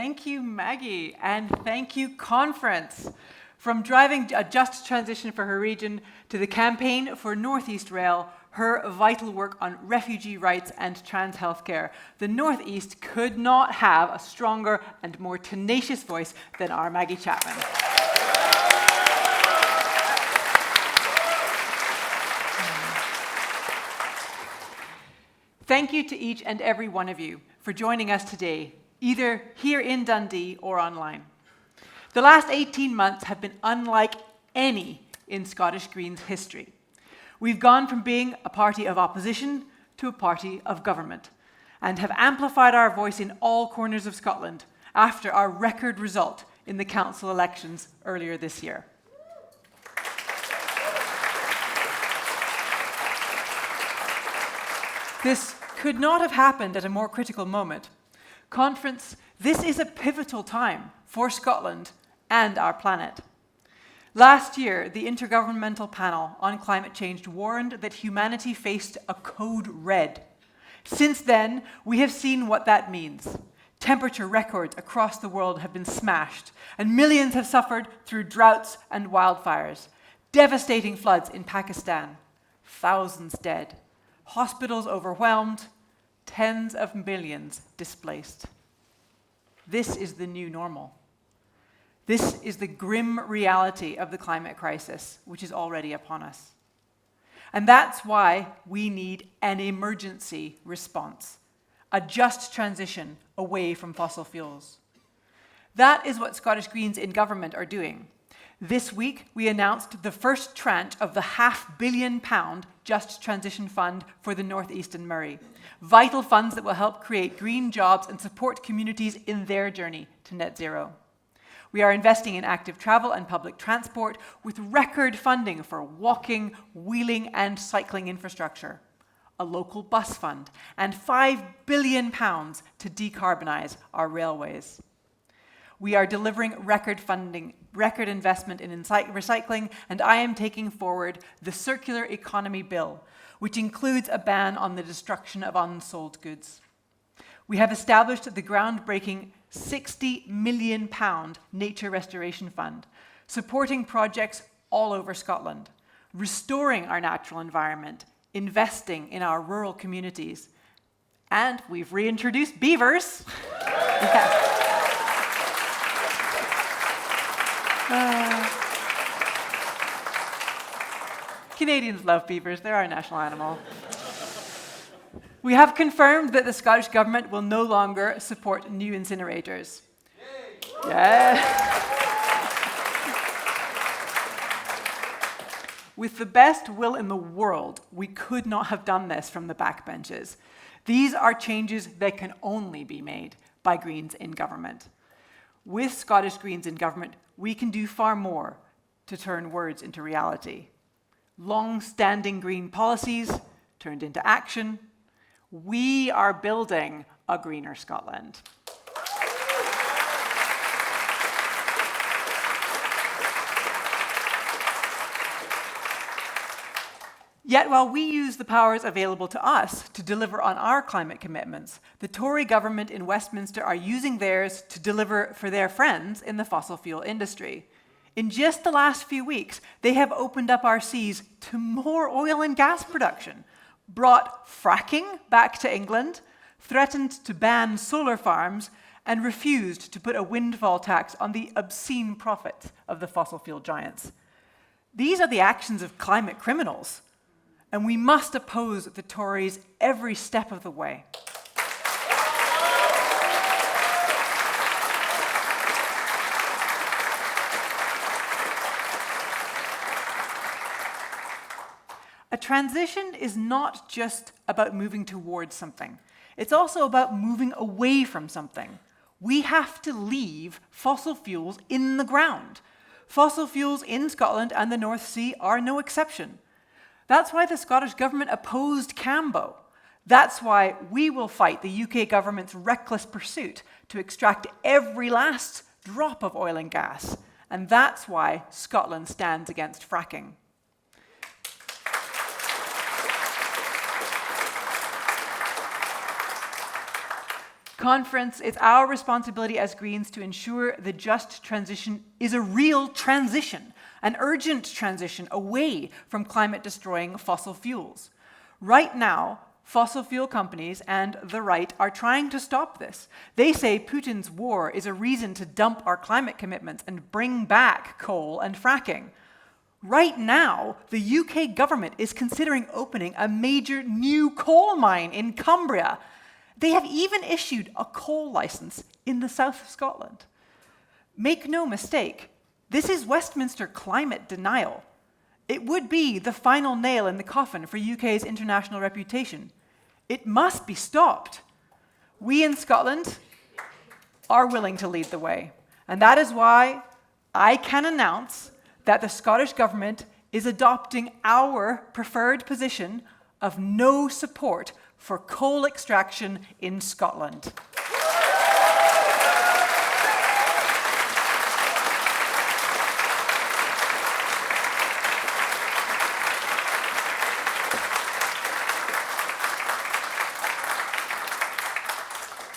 Thank you, Maggie, and thank you, Conference. From driving a just transition for her region to the campaign for Northeast Rail, her vital work on refugee rights and trans healthcare, the Northeast could not have a stronger and more tenacious voice than our Maggie Chapman. Thank you to each and every one of you for joining us today, either here in Dundee or online. The last 18 months have been unlike any in Scottish Greens history. We've gone from being a party of opposition to a party of government, and have amplified our voice in all corners of Scotland after our record result in the council elections earlier this year. This could not have happened at a more critical moment. Conference, this is a pivotal time for Scotland and our planet. Last year, the Intergovernmental Panel on Climate Change warned that humanity faced a code red. Since then, we have seen what that means. Temperature records across the world have been smashed, and millions have suffered through droughts and wildfires. Devastating floods in Pakistan, thousands dead, hospitals overwhelmed, tens of millions displaced. This is the new normal. This is the grim reality of the climate crisis, which is already upon us. And that's why we need an emergency response, a just transition away from fossil fuels. That is what Scottish Greens in government are doing. This week, we announced the first tranche of the £500 million Just Transition Fund for the North East and Moray, vital funds that will help create green jobs and support communities in their journey to net zero. We are investing in active travel and public transport with record funding for walking, wheeling, and cycling infrastructure, a local bus fund, and £5 billion to decarbonise our railways. We are delivering record funding, record investment in recycling, and I am taking forward the Circular Economy Bill, which includes a ban on the destruction of unsold goods. We have established the groundbreaking £60 million Nature Restoration Fund, supporting projects all over Scotland, restoring our natural environment, investing in our rural communities. And we've reintroduced beavers. Yes. Canadians love beavers, they're our national animal. We have confirmed that the Scottish Government will no longer support new incinerators. Yay. Yeah. With the best will in the world, we could not have done this from the backbenches. These are changes that can only be made by Greens in government. With Scottish Greens in government, we can do far more to turn words into reality. Long-standing green policies turned into action. We are building a greener Scotland. Yet while we use the powers available to us to deliver on our climate commitments, the Tory government in Westminster are using theirs to deliver for their friends in the fossil fuel industry. In just the last few weeks, they have opened up our seas to more oil and gas production, brought fracking back to England, threatened to ban solar farms, and refused to put a windfall tax on the obscene profits of the fossil fuel giants. These are the actions of climate criminals, and we must oppose the Tories every step of the way. A transition is not just about moving towards something. It's also about moving away from something. We have to leave fossil fuels in the ground. Fossil fuels in Scotland and the North Sea are no exception. That's why the Scottish Government opposed Cambo. That's why we will fight the UK government's reckless pursuit to extract every last drop of oil and gas. And that's why Scotland stands against fracking. Conference, it's our responsibility as Greens to ensure the just transition is a real transition, an urgent transition away from climate-destroying fossil fuels. Right now, fossil fuel companies and the right are trying to stop this. They say Putin's war is a reason to dump our climate commitments and bring back coal and fracking. Right now, the UK government is considering opening a major new coal mine in Cumbria. They have even issued a coal license in the south of Scotland. Make no mistake, this is Westminster climate denial. It would be the final nail in the coffin for UK's international reputation. It must be stopped. We in Scotland are willing to lead the way. And that is why I can announce that the Scottish Government is adopting our preferred position of no support for coal extraction in Scotland.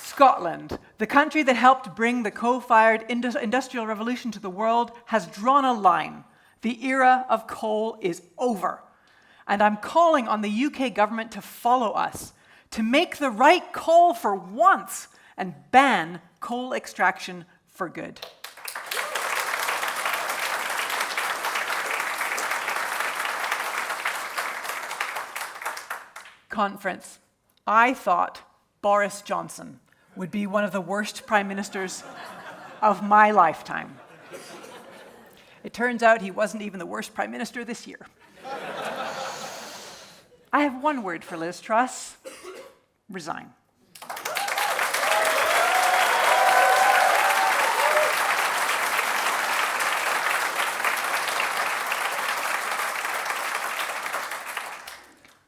Scotland, the country that helped bring the coal-fired industrial revolution to the world, has drawn a line. The era of coal is over. And I'm calling on the UK government to follow us, to make the right call for once and ban coal extraction for good. Conference, I thought Boris Johnson would be one of the worst prime ministers of my lifetime. It turns out he wasn't even the worst prime minister this year. I have one word for Liz Truss: resign.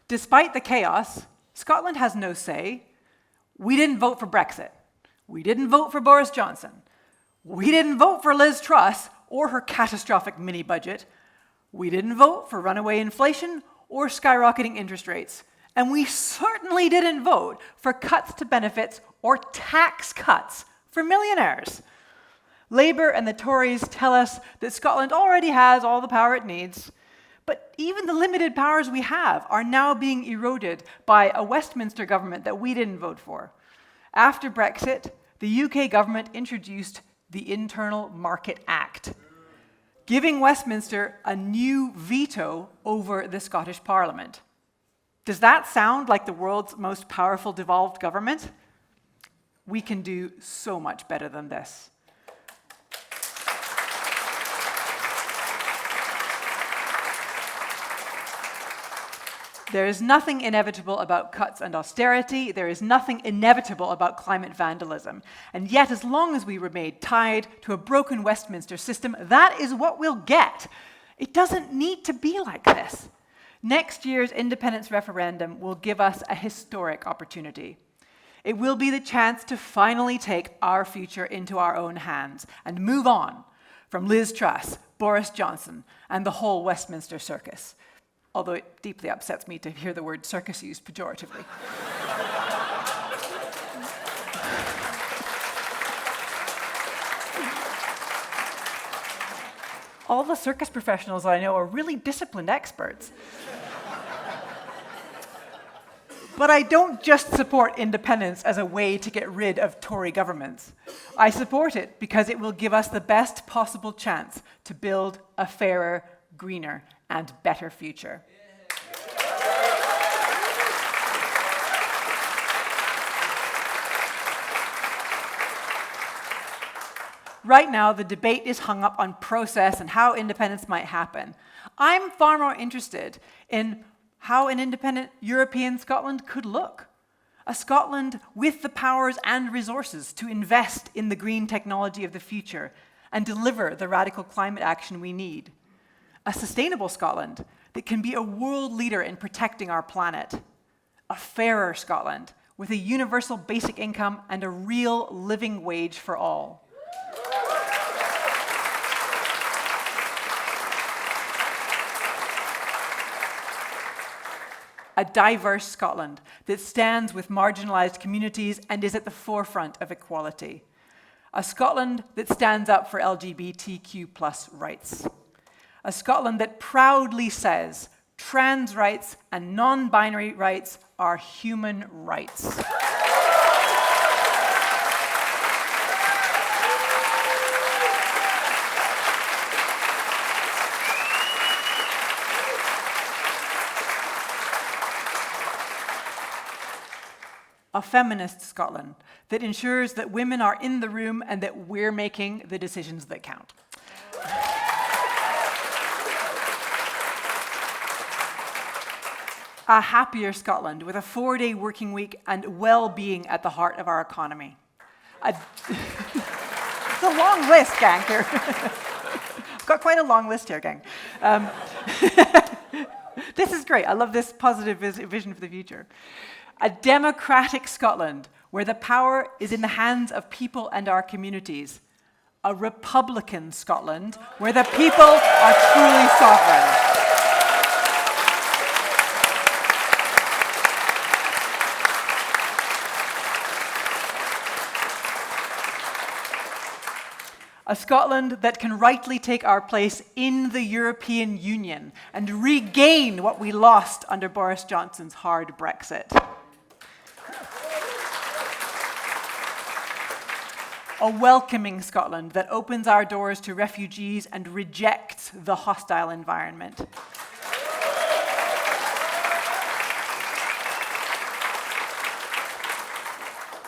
Despite the chaos, Scotland has no say. We didn't vote for Brexit. We didn't vote for Boris Johnson. We didn't vote for Liz Truss or her catastrophic mini-budget. We didn't vote for runaway inflation or skyrocketing interest rates. And we certainly didn't vote for cuts to benefits or tax cuts for millionaires. Labour and the Tories tell us that Scotland already has all the power it needs. But even the limited powers we have are now being eroded by a Westminster government that we didn't vote for. After Brexit, the UK government introduced the Internal Market Act, giving Westminster a new veto over the Scottish Parliament. Does that sound like the world's most powerful devolved government? We can do so much better than this. There is nothing inevitable about cuts and austerity. There is nothing inevitable about climate vandalism. And yet, as long as we remain tied to a broken Westminster system, that is what we'll get. It doesn't need to be like this. Next year's independence referendum will give us a historic opportunity. It will be the chance to finally take our future into our own hands and move on from Liz Truss, Boris Johnson, and the whole Westminster circus. Although it deeply upsets me to hear the word circus used pejoratively. All the circus professionals I know are really disciplined experts. But I don't just support independence as a way to get rid of Tory governments. I support it because it will give us the best possible chance to build a fairer, greener, and better future. Right now, the debate is hung up on process and how independence might happen. I'm far more interested in how an independent European Scotland could look. A Scotland with the powers and resources to invest in the green technology of the future and deliver the radical climate action we need. A sustainable Scotland that can be a world leader in protecting our planet. A fairer Scotland with a universal basic income and a real living wage for all. a diverse Scotland that stands with marginalised communities and is at the forefront of equality. A Scotland that stands up for LGBTQ+ rights. A Scotland that proudly says trans rights and non-binary rights are human rights. A feminist Scotland that ensures that women are in the room and that we're making the decisions that count. A happier Scotland with a 4-day working week and well-being at the heart of our economy. It's a long list, gang, here. I've got quite a long list here, gang. This is great. I love this positive vision for the future. A democratic Scotland where the power is in the hands of people and our communities. A Republican Scotland where the people are truly sovereign. A Scotland that can rightly take our place in the European Union and regain what we lost under Boris Johnson's hard Brexit. A welcoming Scotland that opens our doors to refugees and rejects the hostile environment.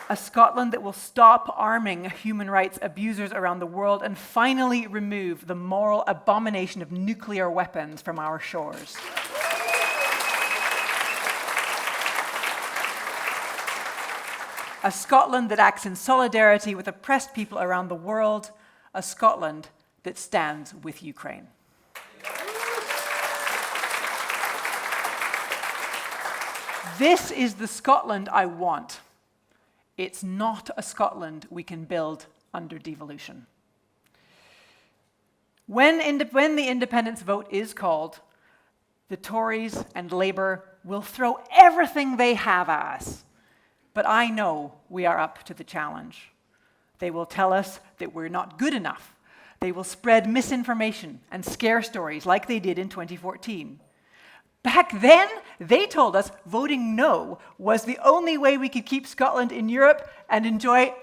A Scotland that will stop arming human rights abusers around the world and finally remove the moral abomination of nuclear weapons from our shores. A Scotland that acts in solidarity with oppressed people around the world. A Scotland that stands with Ukraine. This is the Scotland I want. It's not a Scotland we can build under devolution. When the independence vote is called, the Tories and Labour will throw everything they have at us. But I know we are up to the challenge. They will tell us that we're not good enough. They will spread misinformation and scare stories like they did in 2014. Back then, they told us voting no was the only way we could keep Scotland in Europe and enjoy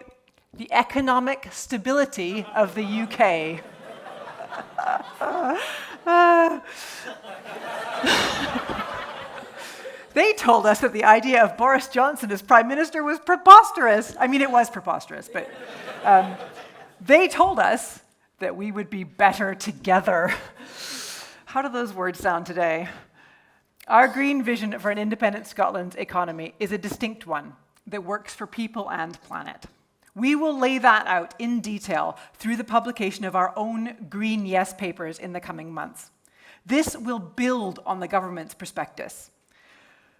the economic stability of the UK. They told us that the idea of Boris Johnson as Prime Minister was preposterous. I mean, it was preposterous, but they told us that we would be better together. How do those words sound today? Our green vision for an independent Scotland's economy is a distinct one that works for people and planet. We will lay that out in detail through the publication of our own Green Yes papers in the coming months. This will build on the government's prospectus.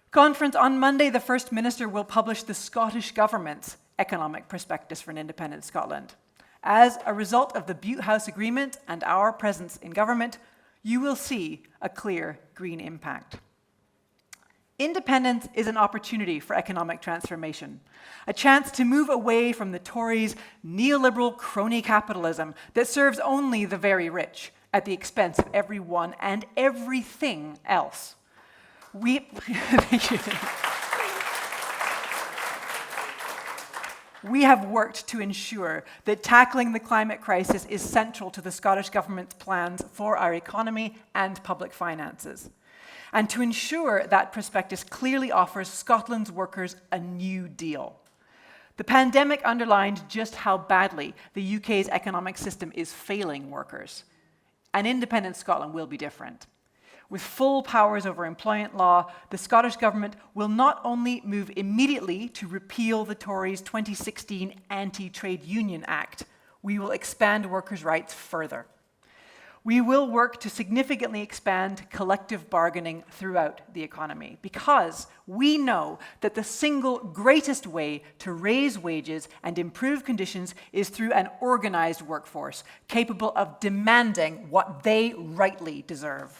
Conference on Monday, the First Minister will publish the Scottish Government's economic prospectus for an independent Scotland. As a result of the Butte House Agreement and our presence in government, you will see a clear green impact. Independence is an opportunity for economic transformation, a chance to move away from the Tories' neoliberal crony capitalism that serves only the very rich at the expense of everyone and everything else. We have worked to ensure that tackling the climate crisis is central to the Scottish Government's plans for our economy and public finances, and to ensure that prospectus clearly offers Scotland's workers a new deal. The pandemic underlined just how badly the UK's economic system is failing workers. An independent Scotland will be different. With full powers over employment law, the Scottish Government will not only move immediately to repeal the Tories' 2016 Anti-Trade Union Act, we will expand workers' rights further. We will work to significantly expand collective bargaining throughout the economy because we know that the single greatest way to raise wages and improve conditions is through an organized workforce capable of demanding what they rightly deserve.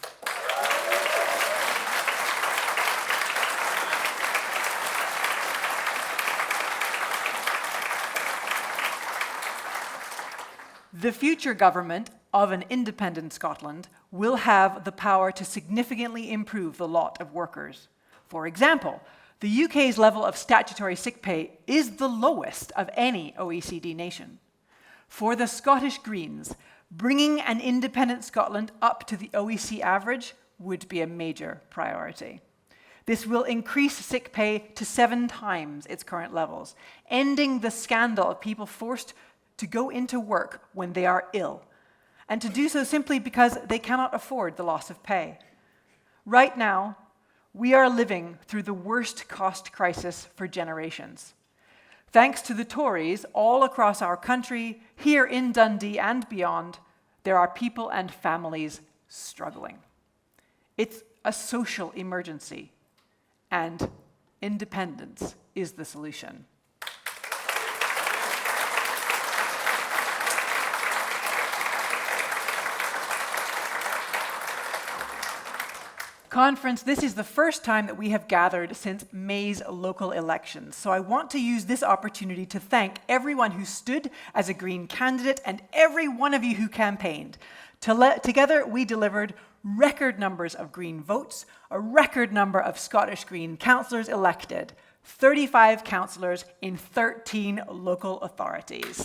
The future government of an independent Scotland will have the power to significantly improve the lot of workers. For example, the UK's level of statutory sick pay is the lowest of any OECD nation. For the Scottish Greens, bringing an independent Scotland up to the OECD average would be a major priority. This will increase sick pay to 7 times its current levels, ending the scandal of people forced to go into work when they are ill, and to do so simply because they cannot afford the loss of pay. Right now, we are living through the worst cost crisis for generations. Thanks to the Tories all across our country, here in Dundee and beyond, there are people and families struggling. It's a social emergency, and independence is the solution. Conference, this is the first time that we have gathered since May's local elections, so I want to use this opportunity to thank everyone who stood as a Green candidate and every one of you who campaigned. Together, we delivered record numbers of Green votes, a record number of Scottish Green councillors elected, 35 councillors in 13 local authorities.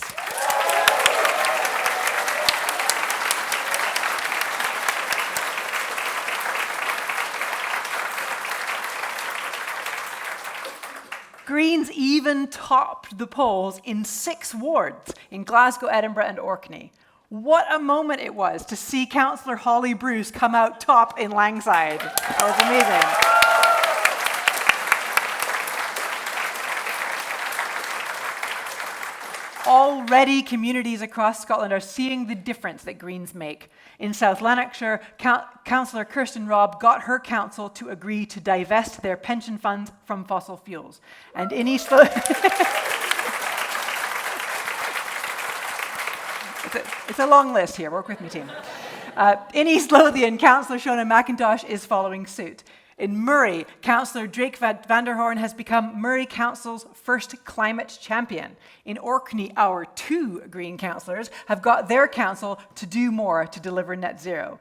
Greens even topped the polls in 6 wards in Glasgow, Edinburgh and Orkney. What a moment it was to see Councillor Holly Bruce come out top in Langside. That was amazing. Already, communities across Scotland are seeing the difference that Greens make. In South Lanarkshire, Councillor Kirsten Robb got her council to agree to divest their pension funds from fossil fuels. And in East It's a long list here, work with me, team. In East Lothian, Councillor Shona McIntosh is following suit. In Murray, Councillor Drake Vanderhorn has become Murray Council's first climate champion. In Orkney, our 2 Green councillors have got their council to do more to deliver net zero.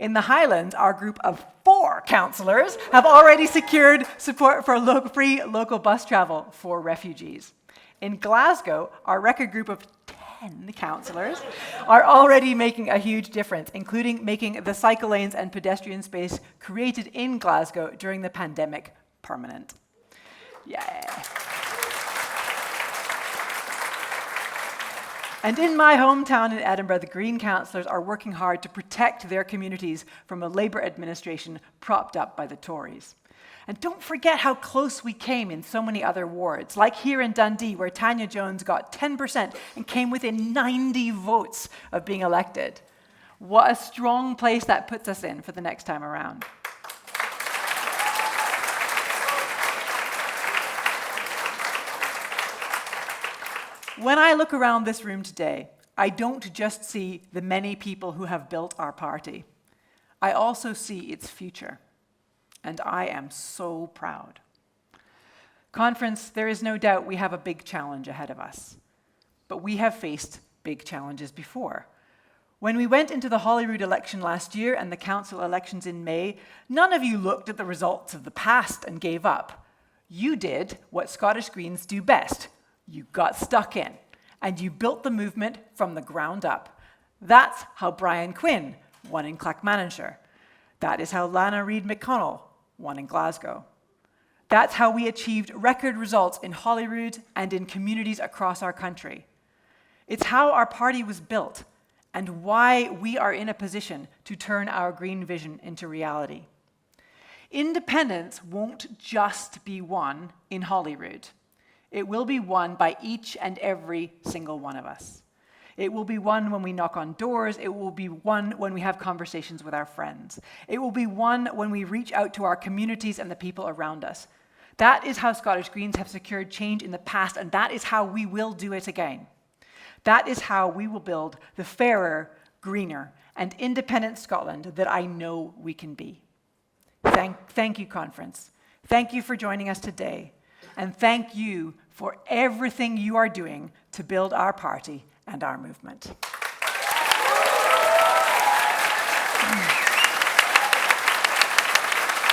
In the Highlands, our group of 4 councillors have already secured support for free local bus travel for refugees. In Glasgow, our record group of 10 councillors are already making a huge difference, including making the cycle lanes and pedestrian space created in Glasgow during the pandemic permanent. Yeah. And in my hometown in Edinburgh, the Green councillors are working hard to protect their communities from a Labour administration propped up by the Tories. And don't forget how close we came in so many other wards, like here in Dundee, where Tanya Jones got 10% and came within 90 votes of being elected. What a strong place that puts us in for the next time around. When I look around this room today, I don't just see the many people who have built our party. I also see its future. And I am so proud. Conference, there is no doubt we have a big challenge ahead of us. But we have faced big challenges before. When we went into the Holyrood election last year and the council elections in May, none of you looked at the results of the past and gave up. You did what Scottish Greens do best. You got stuck in, and you built the movement from the ground up. That's how Brian Quinn won in Clackmannanshire. That is how Lana Reid McConnell won in Glasgow. That's how we achieved record results in Holyrood and in communities across our country. It's how our party was built and why we are in a position to turn our green vision into reality. Independence won't just be won in Holyrood. It will be won by each and every single one of us. It will be won when we knock on doors. It will be won when we have conversations with our friends. It will be won when we reach out to our communities and the people around us. That is how Scottish Greens have secured change in the past, and that is how we will do it again. That is how we will build the fairer, greener, and independent Scotland that I know we can be. Thank you, Conference. Thank you for joining us today. And thank you for everything you are doing to build our party and our movement.